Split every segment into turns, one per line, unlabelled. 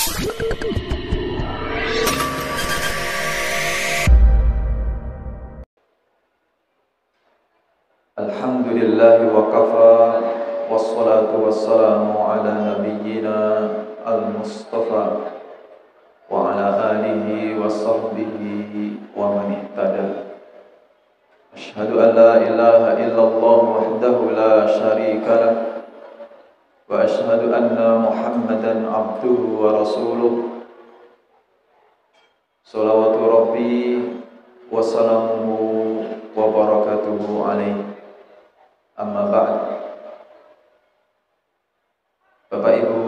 Alhamdulillahi wa kafa, wassalatu wassalamu ala nabiyyina al-mustafa wa ala alihi wa sahbihi wa man ihtada. Ashhadu an la ilaha illallah wahdahu la syarika lah, wa ashhadu anna Muhammadan abduhu wa rasuluh. Salawatu rabbi wa salamuhu wa barakatuhu alaihi. Amma ba'd. Bapak Ibu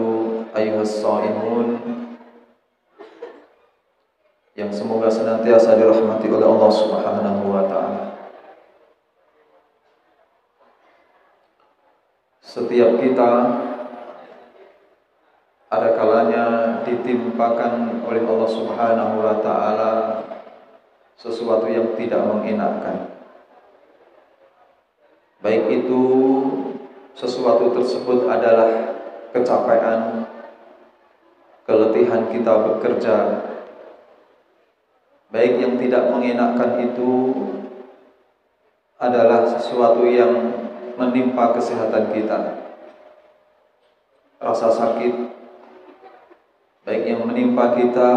ayyuhas shaimun yang semoga senantiasa dirahmati oleh Allah Subhanahu wa taala. Setiap kita ada kalanya ditimpakan oleh Allah Subhanahu wa taala sesuatu yang tidak mengenakan. Baik itu sesuatu tersebut adalah kecapean, keletihan kita bekerja. Baik yang tidak mengenakan itu adalah sesuatu yang menimpa kesehatan kita. Rasa sakit, baik yang menimpa kita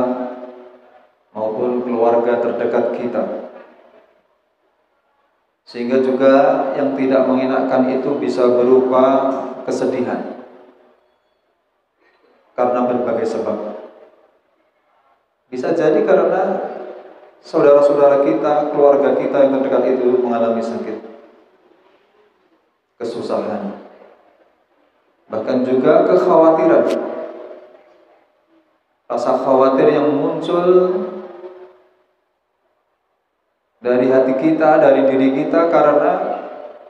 maupun keluarga terdekat kita. Sehingga juga yang tidak mengenakan itu bisa berupa kesedihan karena berbagai sebab. Bisa jadi karena saudara-saudara kita, keluarga kita yang terdekat itu mengalami sakit, kesusahan, bahkan juga kekhawatiran. Rasa khawatir yang muncul dari hati kita, dari diri kita karena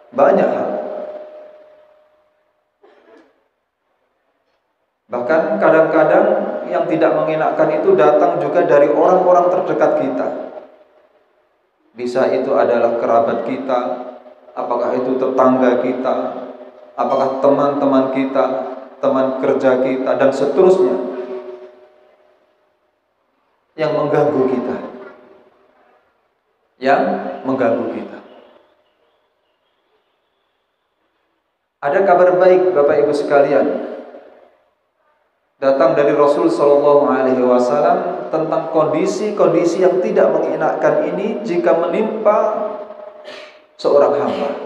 banyak hal. Bahkan kadang-kadang yang tidak mengenakan itu datang juga dari orang-orang terdekat kita. Bisa itu adalah kerabat kita, apakah itu tetangga kita, apakah teman-teman kita, teman kerja kita, dan seterusnya yang mengganggu kita. Ada kabar baik Bapak Ibu sekalian datang dari Rasul Shallallahu Alaihi Wasallam tentang kondisi-kondisi yang tidak mengenakan ini jika menimpa seorang hamba.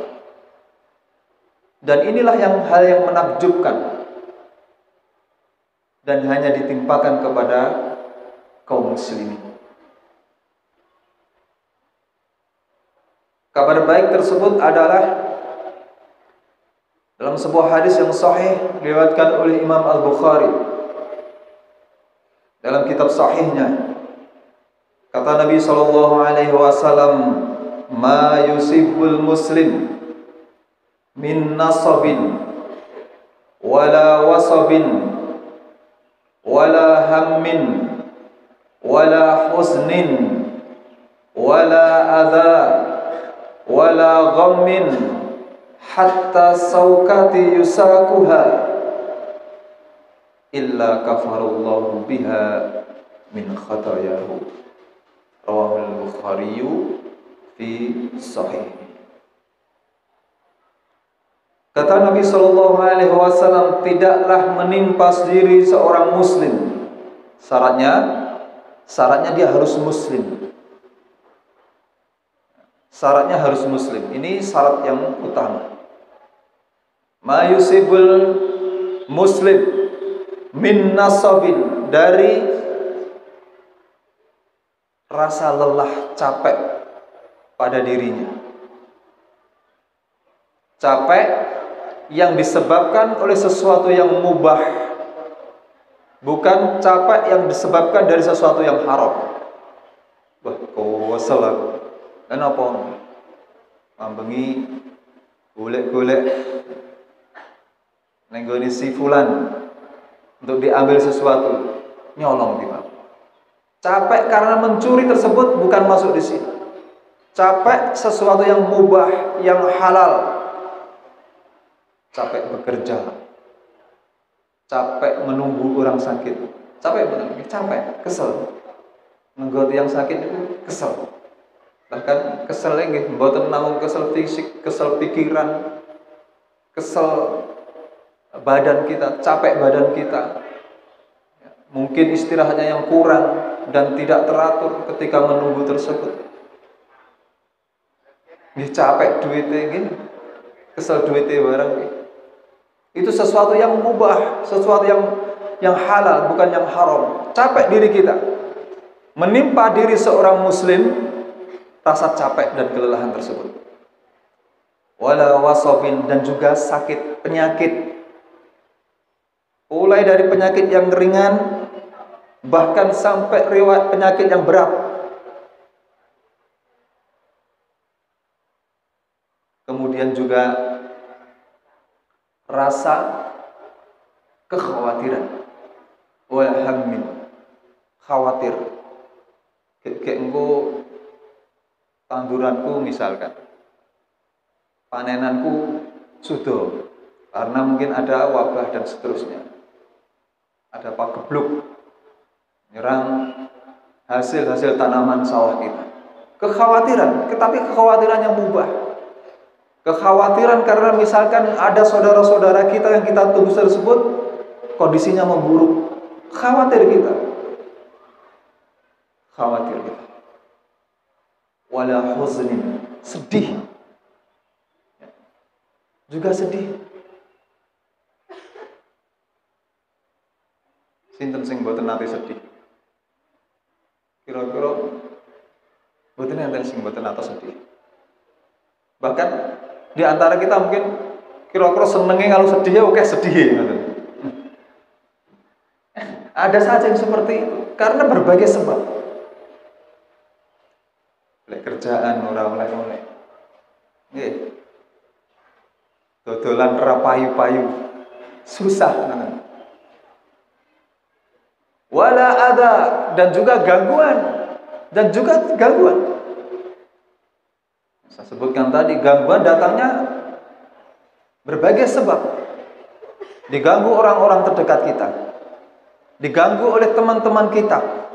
Dan inilah hal yang menakjubkan dan hanya ditimpakan kepada kaum muslimin. Kabar baik tersebut adalah dalam sebuah hadis yang sahih diriwayatkan oleh Imam Al-Bukhari dalam kitab sahihnya. Kata Nabi sallallahu alaihi wasallam, "Ma yusibul muslim min nasabin wala wasabin wala hammin wala husnin wala adha wala ghammin hatta saukati yusakuha illa kafarallahu biha min khatayahu." Rawahul Bukhari fi sahih. Kata Nabi sallallahu alaihi wasallam, tidaklah menimpa diri seorang muslim. Syaratnya dia harus muslim. Syaratnya harus muslim. Ini syarat yang utama. Ma yusibul muslim min nasabin, dari rasa lelah, capek pada dirinya. Capek yang disebabkan oleh sesuatu yang mubah, bukan capek yang disebabkan dari sesuatu yang haram. Wah, kosel aku. Kenapa? Mambengi golek-golek nenggoni si fulan untuk diambil sesuatu, nyolong tiba. Capek karena mencuri tersebut bukan masuk di sini. Capek sesuatu yang mubah, yang halal. Capek bekerja. Capek menunggu orang sakit. Capek betul, capek, kesel. Menggoti yang sakit itu kesel. Bahkan kesel lagi, mboten namung kesel fisik, kesel pikiran, kesel badan kita, capek badan kita. Mungkin istirahatnya yang kurang dan tidak teratur ketika menunggu tersebut. Nggih capek duitnya gini, kesel duitnya barang. Itu sesuatu yang mubah, sesuatu yang halal, bukan yang haram. Capek diri kita. Menimpa diri seorang muslim rasa capek dan kelelahan tersebut. Wala wasabin, dan juga sakit, penyakit. Mulai dari penyakit yang ringan bahkan sampai riwayat penyakit yang berat. Kemudian juga rasa kekhawatiran, wal hammin, khawatir. Kayak engko tanduranku misalkan, panenanku sudah, karena mungkin ada wabah dan seterusnya, ada pagebluk menyerang hasil tanaman sawah kita. Kekhawatiran, tetapi kekhawatiran yang mubah. Kekhawatiran karena misalkan ada saudara-saudara kita yang kita tunggu tersebut kondisinya memburuk, khawatir kita. Wala huznin, sedih. Juga sedih. Sinten sing mboten nate sedih? Kira-kira mboten enten sing mboten nate sedih. Bahkan di antara kita mungkin kira-kira senengnya kalau sedih ya oke sedih gitu. Ada saja yang seperti itu karena berbagai sebab. Oleh kerjaan oleh. Nggih. Dodolan ra payu-payu. Susah. Wala ada, dan juga gangguan. Saya sebutkan tadi, gangguan datangnya berbagai sebab. Diganggu orang-orang terdekat kita, diganggu oleh teman-teman kita.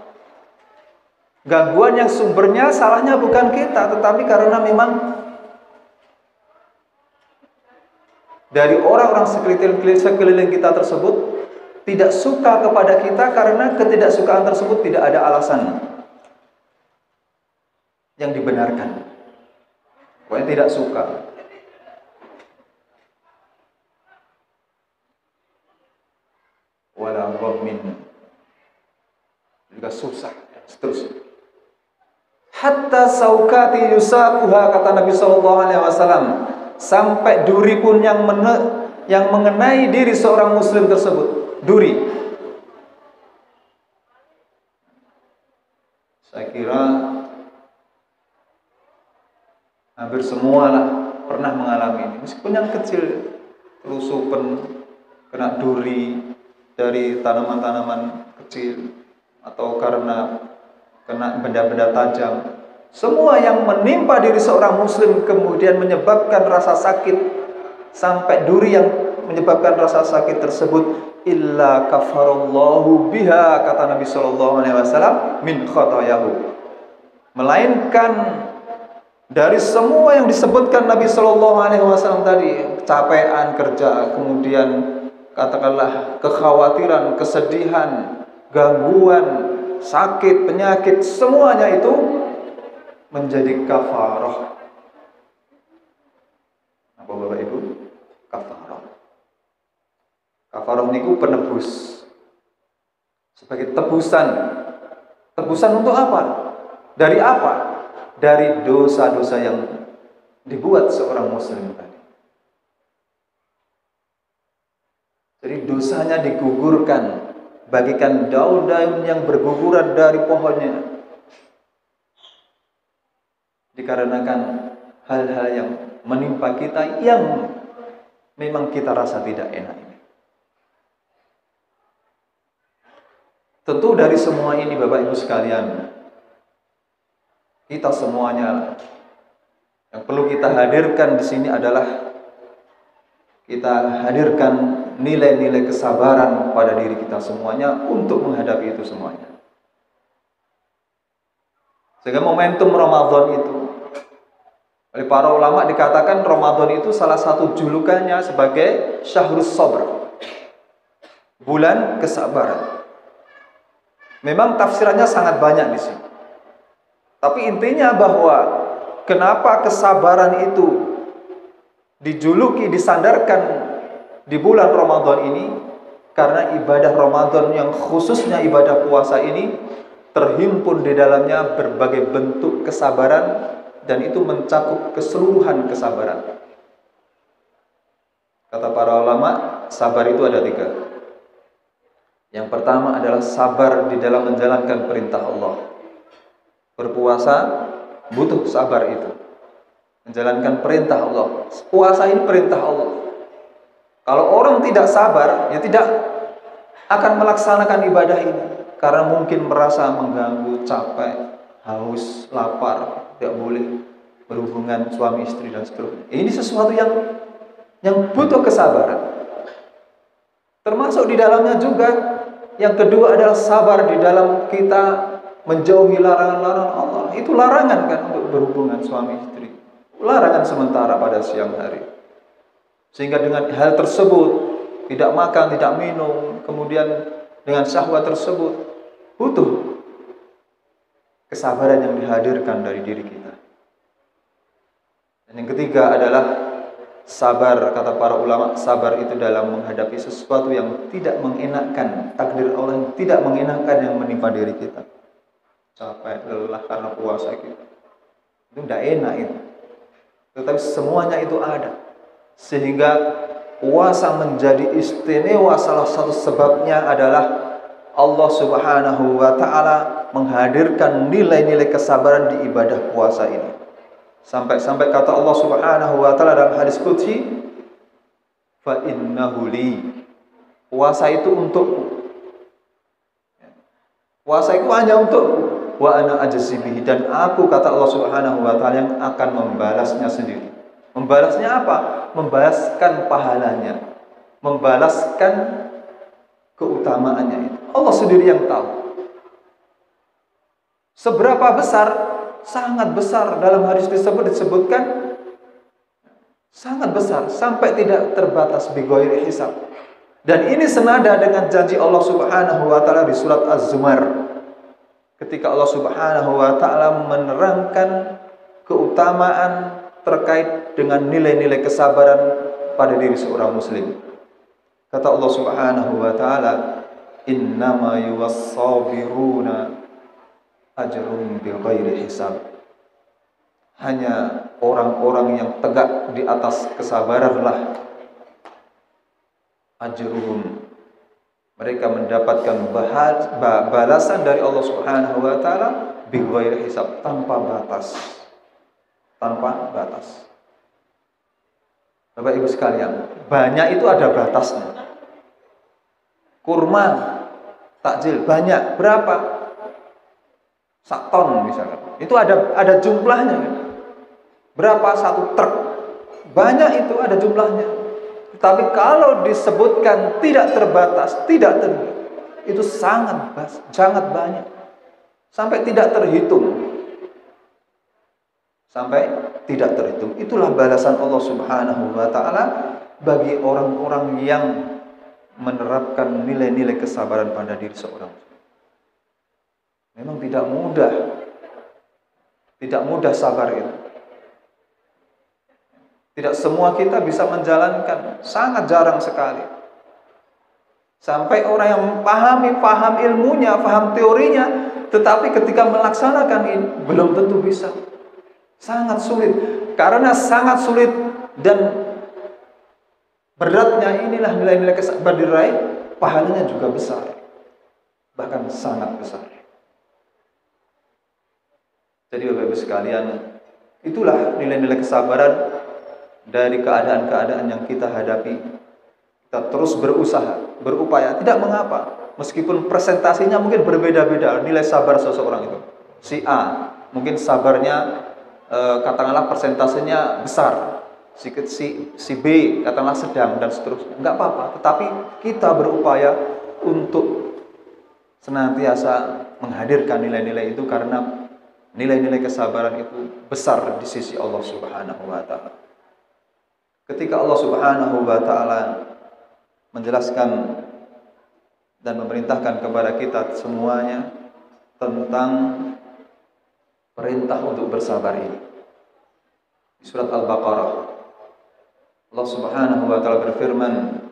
Gangguan yang sumbernya salahnya bukan kita, tetapi karena memang dari orang-orang sekeliling kita tersebut tidak suka kepada kita, karena ketidaksukaan tersebut tidak ada alasan yang dibenarkan. Pokoknya tidak suka. Wala ghammin, juga susah, seterusnya. Hatta saukati yusaquha, kata Nabi sallallahu alaihi wasallam, sampai duri pun yang mengenai diri seorang muslim tersebut. Duri. Saya kira hampir semua lah pernah mengalami ini. Meskipun yang kecil, kelusupan, kena duri dari tanaman-tanaman kecil, atau karena kena benda-benda tajam. Semua yang menimpa diri seorang muslim kemudian menyebabkan rasa sakit, sampai duri yang menyebabkan rasa sakit tersebut, illa kafarallahu biha, kata Nabi sallallahu alaihi wasallam, min khatayahu, melainkan dari semua yang disebutkan Nabi sallallahu alaihi wasallam tadi, kecapean kerja, kemudian katakanlah kekhawatiran, kesedihan, gangguan, sakit, penyakit, semuanya itu menjadi kafarah. Apa Bapak Ibu? Kafarah. Kafarah niku penebus. Sebagai tebusan. Tebusan untuk apa? Dari apa? Dari dosa-dosa yang dibuat seorang muslim tadi. Jadi dosanya digugurkan, bagikan daun-daun yang berguguran dari pohonnya, dikarenakan hal-hal yang menimpa kita yang memang kita rasa tidak enak ini. Tentu dari semua ini Bapak Ibu sekalian, kita semuanya yang perlu kita hadirkan di sini adalah kita hadirkan nilai-nilai kesabaran pada diri kita semuanya untuk menghadapi itu semuanya. Sehingga momentum Ramadan itu, oleh para ulama dikatakan Ramadan itu salah satu julukannya sebagai Syahrus Sabr, bulan kesabaran. Memang tafsirannya sangat banyak di sini. Tapi intinya bahwa kenapa kesabaran itu dijuluki, disandarkan di bulan Ramadan ini, karena ibadah Ramadan yang khususnya ibadah puasa ini terhimpun di dalamnya berbagai bentuk kesabaran, dan itu mencakup keseluruhan kesabaran. Kata para ulama, sabar itu ada 3. Yang pertama adalah sabar di dalam menjalankan perintah Allah. Berpuasa butuh sabar itu, menjalankan perintah Allah. Puasa ini perintah Allah. Kalau orang tidak sabar, ya tidak akan melaksanakan ibadah ini, karena mungkin merasa mengganggu, capek, haus, lapar, tidak boleh berhubungan suami istri dan seterusnya. Ini sesuatu yang butuh kesabaran. Termasuk di dalamnya juga yang kedua adalah sabar di dalam kita menjauhi larangan-larangan Allah. Itu larangan kan untuk berhubungan suami istri, larangan sementara pada siang hari. Sehingga dengan hal tersebut, tidak makan, tidak minum, kemudian dengan syahwat tersebut, butuh kesabaran yang dihadirkan dari diri kita. Dan yang ketiga adalah sabar, kata para ulama, sabar itu dalam menghadapi sesuatu yang tidak mengenakkan, takdir Allah yang tidak mengenakkan yang menimpa diri kita. Capek, lelah karena puasa kita, itu tidak enak itu. Tetapi semuanya itu ada. Sehingga puasa menjadi istimewa, salah satu sebabnya adalah Allah Subhanahu wa ta'ala menghadirkan nilai-nilai kesabaran di ibadah puasa ini. Sampai-sampai kata Allah Subhanahu wa ta'ala dalam hadis qudsi, fa innahu li, puasa itu untukku. Puasa itu hanya untukku, wa ana ajzi bihi, dan aku, kata Allah Subhanahu wa ta'ala, yang akan membalasnya sendiri. Membalasnya apa? Membalaskan pahalanya, membalaskan keutamaannya itu. Allah sendiri yang tahu. Seberapa besar? Sangat besar. Dalam hadis tersebut disebutkan sangat besar, sampai tidak terbatas bi ghairi hisab. Dan ini senada dengan janji Allah Subhanahu wa ta'ala di surat Az-Zumar, ketika Allah Subhanahu wa ta'ala menerangkan keutamaan terkait dengan nilai-nilai kesabaran pada diri seorang muslim. Kata Allah Subhanahu wa ta'ala, innama yuwassabiruna ajrum bighairi hisab. Hanya orang-orang yang tegak di atas kesabaranlah ajruhum, mereka mendapatkan balasan dari Allah Subhanahu wa ta'ala bighairi hisab, tanpa batas. Tanpa batas. Bapak Ibu sekalian, banyak itu ada batasnya. Kurma, takjil banyak, berapa? 1 ton misalkan. Itu ada jumlahnya. Berapa 1 truk? Banyak itu ada jumlahnya. Tapi kalau disebutkan tidak terbatas, itu sangat banyak. Sampai tidak terhitung. Sampai tidak terhitung. Itulah balasan Allah Subhanahu wa ta'ala bagi orang-orang yang menerapkan nilai-nilai kesabaran pada diri seorang. Memang tidak mudah. Tidak mudah sabar itu. Tidak semua kita bisa menjalankan, sangat jarang sekali. Sampai orang yang paham ilmunya, paham teorinya, tetapi ketika melaksanakan ini belum tentu bisa. Sangat sulit. Karena sangat sulit dan beratnya inilah nilai-nilai kesabaran diraih, pahalanya juga besar. Bahkan sangat besar. Jadi Bapak Ibu sekalian, itulah nilai-nilai kesabaran dari keadaan-keadaan yang kita hadapi. Kita terus berusaha, berupaya, tidak mengapa. Meskipun presentasinya mungkin berbeda-beda, nilai sabar seseorang itu. Si A, mungkin sabarnya katakanlah persentasenya besar. si B katakanlah sedang dan seterusnya. Enggak apa-apa, tetapi kita berupaya untuk senantiasa menghadirkan nilai-nilai itu karena nilai-nilai kesabaran itu besar di sisi Allah Subhanahu wa taala. Ketika Allah Subhanahu wa taala menjelaskan dan memerintahkan kepada kita semuanya tentang perintah untuk bersabar ini. Di surat Al-Baqarah Allah Subhanahu wa taala berfirman,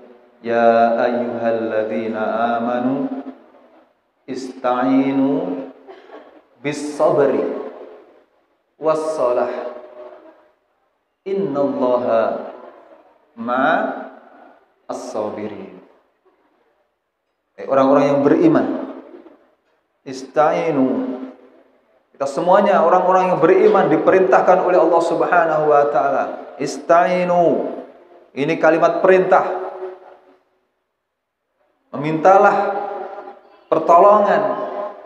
"Ya ayyuhalladzina amanu ista'inu bis-sabri was-salah innallaha ma'as-sabirin." Orang-orang yang beriman, ista'inu. Kita semuanya orang-orang yang beriman diperintahkan oleh Allah Subhanahu wa taala. Ista'inu. Ini kalimat perintah. Memintalah pertolongan,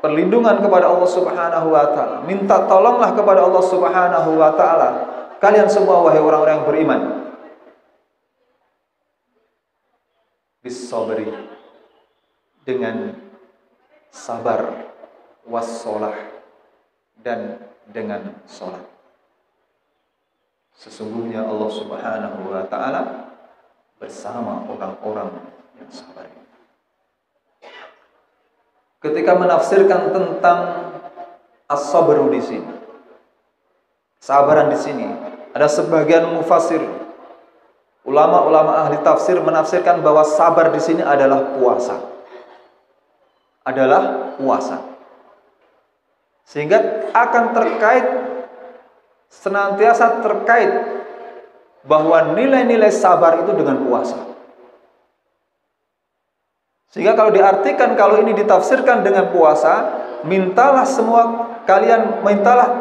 perlindungan kepada Allah Subhanahu wa taala. Minta tolonglah kepada Allah Subhanahu wa taala. Kalian semua wahai orang-orang yang beriman. Bis-sabri, dengan sabar, was-shalah, dan dengan salat. Sesungguhnya Allah Subhanahu wa taala bersama orang-orang yang sabar. Ketika menafsirkan tentang as-sabru di sini, kesabaran di sini, ada sebagian mufassir, ulama-ulama ahli tafsir menafsirkan bahwa sabar di sini adalah puasa. Adalah puasa. Sehingga akan senantiasa terkait bahwa nilai-nilai sabar itu dengan puasa. Sehingga kalau diartikan, kalau ini ditafsirkan dengan puasa, mintalah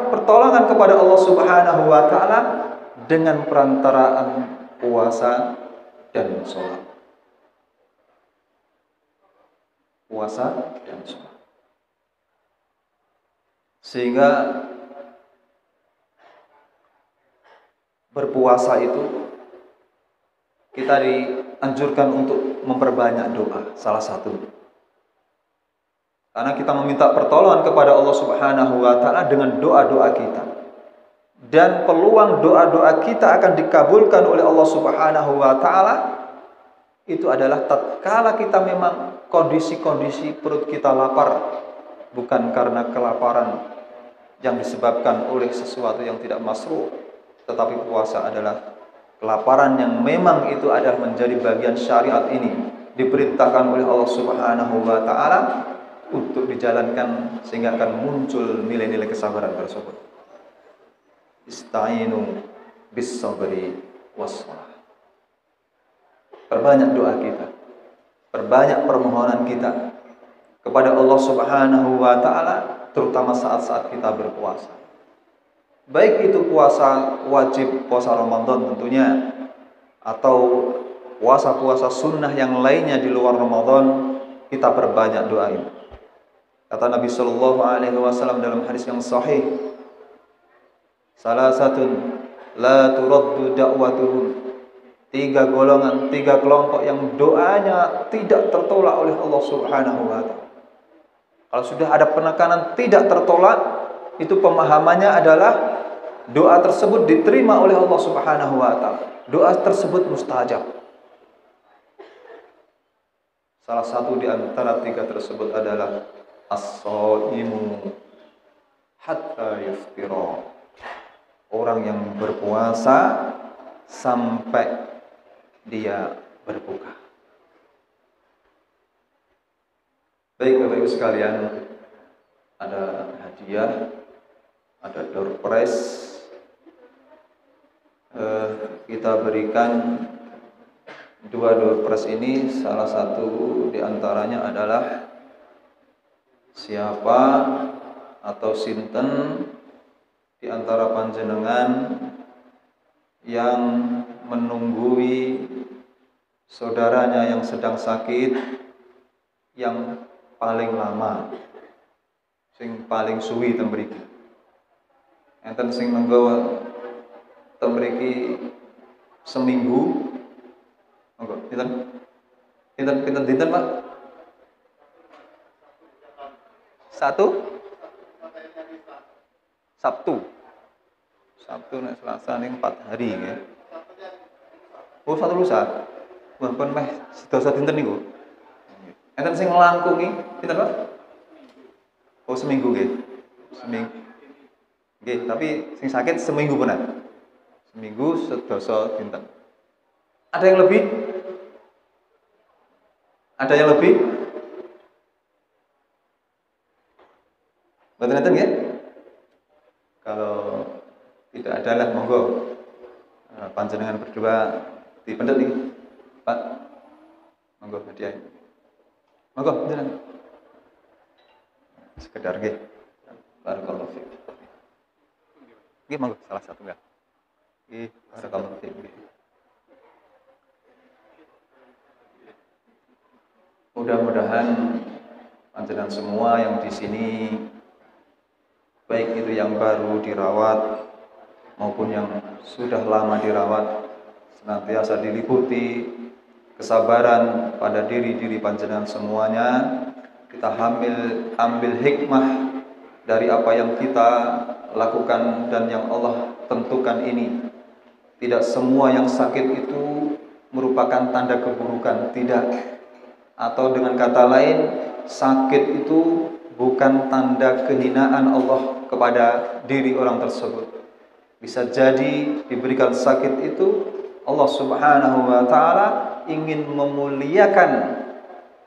pertolongan kepada Allah Subhanahu wa taala dengan perantaraan puasa dan sholat. Puasa dan sholat. Sehingga berpuasa itu kita dianjurkan untuk memperbanyak doa, salah satu. Karena kita meminta pertolongan kepada Allah Subhanahu wa taala dengan doa-doa kita. Dan peluang doa-doa kita akan dikabulkan oleh Allah Subhanahu wa taala itu adalah tatkala kita memang kondisi-kondisi perut kita lapar, bukan karena kelaparan yang disebabkan oleh sesuatu yang tidak masruh, tetapi puasa adalah kelaparan yang memang itu adalah menjadi bagian syariat ini, diperintahkan oleh Allah Subhanahu wa taala untuk dijalankan sehingga akan muncul nilai-nilai kesabaran tersebut. Ista'inu bis-sabri was-shalah. Perbanyak doa kita, perbanyak permohonan kita kepada Allah Subhanahu wa taala, terutama saat-saat kita berpuasa. Baik itu puasa wajib, puasa Ramadan tentunya, atau puasa-puasa sunnah yang lainnya di luar Ramadan, kita perbanyak doa ini. Kata Nabi sallallahu alaihi wasallam dalam hadis yang sahih, salasatun la turaddu da'watuhum. Tiga golongan, tiga kelompok yang doanya tidak tertolak oleh Allah Subhanahu wa taala. Kalau sudah ada penekanan tidak tertolak, itu pemahamannya adalah doa tersebut diterima oleh Allah Subhanahu wa taala. Doa tersebut mustajab. Salah satu di antara tiga tersebut adalah as-shaimu hatta yuftira. Orang yang berpuasa sampai dia berbuka. Baik Bapak Ibu sekalian, ada hadiah, ada door prize. Kita berikan dua door prize ini. Salah satu di antaranya adalah siapa atau sinten di antara panjenengan yang menunggui saudaranya yang sedang sakit yang paling lama, sing paling suwi teng mriki. Enten sing nunggu teng mriki seminggu. Monggo, pinten Pak? Sabtu nek Selasa ning 4 hari nggih. Oh, satu lusa. Wah, pun meh sedasa dinten niku. Enten sing nglangkungi pinten Pak? Oh, seminggu nggih. Seminggu. Nggih, tapi sing sakit seminggu punan. Seminggu sedasa dinten. Ada yang lebih? Ada yang lebih? Mboten enten nggih? Kalau tidak ada lah monggo. Panjenengan berdua dipendhet nih, Pak. Monggo hadiah. Monggo, jenengan. Sekedar nggih. Barakallahu fiik. Nggih, monggo salah satu enggak. Nggih, barakallahu fiik. Mudah-mudahan panjenengan semua yang di sini, baik itu yang baru dirawat maupun yang sudah lama dirawat, senantiasa diliputi kesabaran pada diri-diri panjenengan semuanya. Kita ambil hikmah dari apa yang kita lakukan dan yang Allah tentukan ini. Tidak semua yang sakit itu merupakan tanda keburukan, tidak. Atau dengan kata lain, sakit itu bukan tanda kehinaan Allah kepada diri orang tersebut. Bisa jadi diberikan sakit itu Allah Subhanahu wa ta'ala ingin memuliakan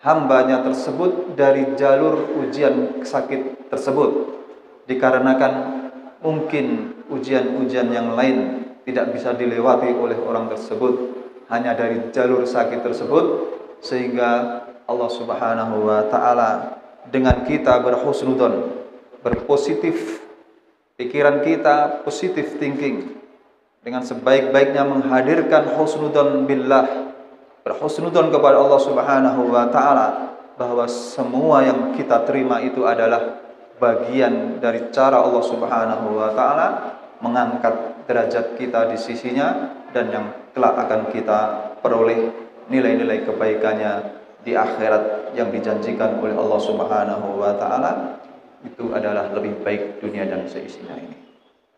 hambanya tersebut dari jalur ujian sakit tersebut. Dikarenakan mungkin ujian-ujian yang lain tidak bisa dilewati oleh orang tersebut, hanya dari jalur sakit tersebut, sehingga Allah Subhanahu wa ta'ala dengan kita berhusnudzon, berpositif, pikiran kita positif thinking, dengan sebaik-baiknya menghadirkan husnudzon billah, berhusnudzon kepada Allah Subhanahu wa ta'ala, bahwa semua yang kita terima itu adalah bagian dari cara Allah Subhanahu wa ta'ala mengangkat derajat kita di sisinya, dan yang kelak akan kita peroleh nilai-nilai kebaikannya di akhirat yang dijanjikan oleh Allah Subhanahu wa ta'ala, itu adalah lebih baik dunia dan seisinya ini.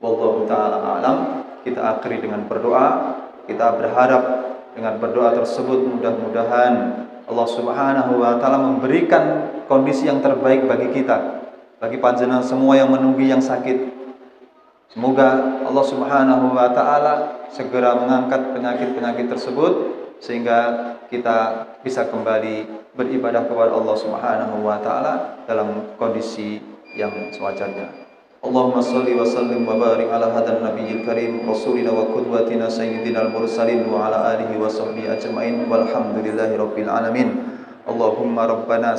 Wallahu ta'ala a'lam. Kita akhiri dengan berdoa. Kita berharap dengan berdoa tersebut mudah-mudahan Allah Subhanahu wa ta'ala memberikan kondisi yang terbaik bagi kita, bagi panjenengan semua yang menunggu yang sakit. Semoga Allah Subhanahu wa ta'ala segera mengangkat penyakit-penyakit tersebut, sehingga kita bisa kembali beribadah kepada Allah Subhanahu wa ta'ala dalam kondisi yang sewajarnya. Allahumma salli wa sallim wa barik ala hadan nabiyil karim rasulina wa qudwatina sayyidina al-mursalin wa ala alihi wa sahbihi ajma'in walhamdulillahi rabbil alamin. Allahumma rabbana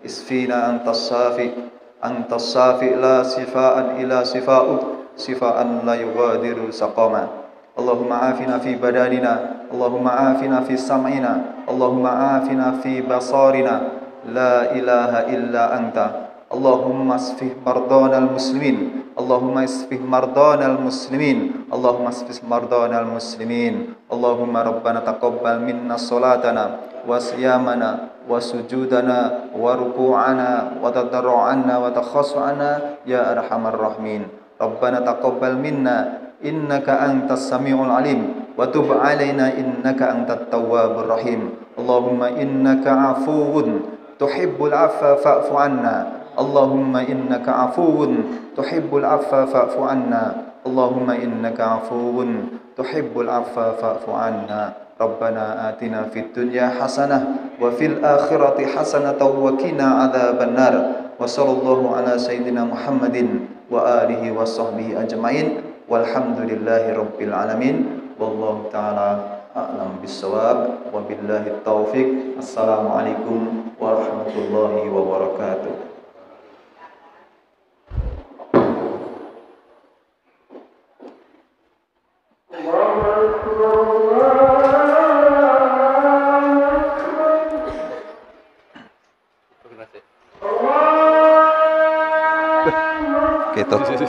isfina antas safi la sifaan ila sifa'uk sifaan la yughadiru saqama. Allahumma afina fi badanina, Allahumma afina fi sam'ina, Allahumma afina fi basarina, la ilaha illa anta. Allahumma asfih mardana al-muslimin, Allahumma asfih mardana al-muslimin, Allahumma asfih mardana al-muslimin. Allahumma rabbana taqabbal minna salatana wa siyamana wa sujudana wa ruku'ana wa tadarru'ana wa takhassu'ana ya arhamar rahimin. Rabbana taqabbal minna innaka antas samiul alim wa tub alaina innaka antat tawwabur rahim. Allahumma innaka afuwun tuhibbul afwa fa'fu anna. Allahumma innaka afuwun tuhibbul afwa fa'fu anna. Allahumma innaka afuwun tuhibbul afwa fa'fu anna. Rabbana atina fid dunya hasanah wa fil akhirati hasanatan wa qina adzabannar. Wa sallallahu ala sayyidina Muhammadin wa alihi wa sahbihi ajmain. Walhamdulillahi rabbil alamin. Wallahu ta'ala a'lam bissawab. Wabillahi taufiq. Assalamualaikum warahmatullahi wabarakatuh. Gitu.